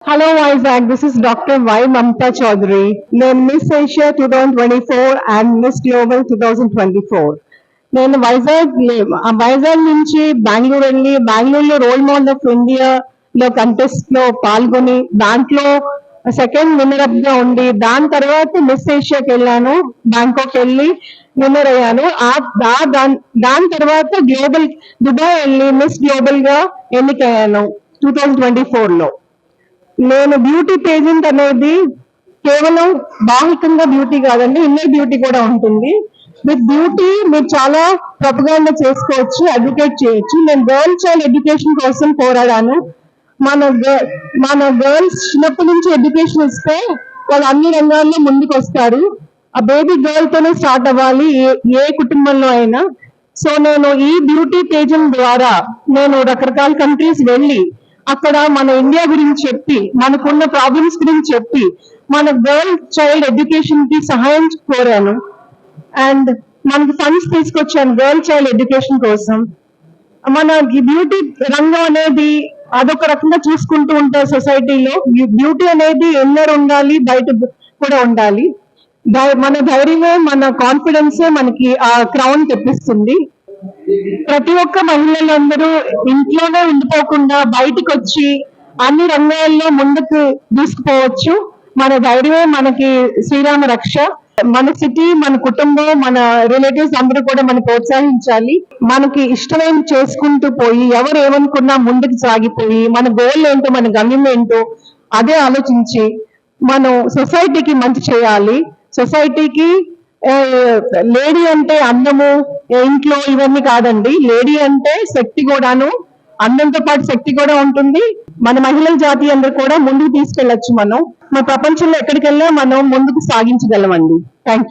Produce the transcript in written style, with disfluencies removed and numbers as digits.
Hello Isaac, this is Dr. Y. Mamta Chaudhary, నేను miss Asia 2024 and miss global 2024. నేను వైజాగ్ నుంచి బెంగళూరు వెళ్ళి బెంగళూరులో రోల్ మోడల్ ఆఫ్ ఇండియా లో కంటెస్ట్ లో పాల్గొని దాంట్లో సెకండ్ విన్నర్ అప్ గా ఉండి దాని తర్వాత మిస్ ఏషియాకి వెళ్ళాను, బ్యాంకాక్ వెళ్ళి విన్నర్ అయ్యాను. దాని తర్వాత గ్లోబల్ దుబాయ్ వెళ్ళి మిస్ గ్లోబల్ గా ఎన్నికయ్యాను 2024 లో. నేను బ్యూటీ పేజెంట్ అనేది కేవలం బాహికంగా బ్యూటీ కాదండి, ఇన్నర్ బ్యూటీ కూడా ఉంటుంది. విత్ బ్యూటీ మీరు చాలా ప్రొపగాండా చేసుకోవచ్చు, అడ్వకేట్ చేయొచ్చు. నేను గర్ల్ చైల్డ్ ఎడ్యుకేషన్ కోసం పోరాడాను. మన గర్ల్స్ చిన్నప్పటి నుంచి ఎడ్యుకేషన్ ఇస్తే వాళ్ళు అన్ని రంగాల్లో ముందుకు వస్తారు. ఆ బేబీ గర్ల్ తోనే స్టార్ట్ అవ్వాలి ఏ కుటుంబంలో అయినా. సో నేను ఈ బ్యూటీ పేజెంట్ ద్వారా నేను రకరకాల కంట్రీస్ వెళ్ళి అక్కడ మన ఇండియా గురించి చెప్పి మనకున్న ప్రాబ్లమ్స్ గురించి చెప్పి మన గర్ల్ చైల్డ్ ఎడ్యుకేషన్ కి సహాయం కోరాను. అండ్ మనకి ఫండ్స్ తీసుకొచ్చాను గర్ల్ చైల్డ్ ఎడ్యుకేషన్ కోసం. మన బ్యూటీ రంగం అనేది అదొక రకంగా చూసుకుంటూ ఉంటారు సొసైటీలో. బ్యూటీ అనేది ఎన్నర్ ఉండాలి, బయట కూడా ఉండాలి. మన ధైర్యమే మన కాన్ఫిడెన్సే మనకి ఆ క్రౌన్ తెప్పిస్తుంది. ప్రతి ఒక్క మహిళలందరూ ఇంట్లోనే ఉండిపోకుండా బయటికి వచ్చి అన్ని రంగాల్లో ముందుకు దూసుకుపోవచ్చు. మన ధైర్యమే మనకి శ్రీరామ రక్ష. మన సిటీ, మన కుటుంబం, మన రిలేటివ్స్ అందరూ కూడా మనం ప్రోత్సహించాలి. మనకి ఇష్టమైన చేసుకుంటూ పోయి ఎవరు ఏమనుకున్నా ముందుకు సాగిపోయి మన గోల్ ఏంటో, మన గమ్యం ఏంటో అదే ఆలోచించి మనం సొసైటీకి మంచి చేయాలి. సొసైటీకి లేడీ అంటే అందము, ఇంట్లో ఇవన్నీ కాదండి. లేడీ అంటే శక్తి కూడాను, అందంతో పాటు శక్తి కూడా ఉంటుంది. మన మహిళల జాతి అందరూ కూడా ముందుకు తీసుకెళ్లొచ్చు. మన ప్రపంచంలో ఎక్కడికెళ్ళా మనం ముందుకు సాగించగలమండి. Thank you.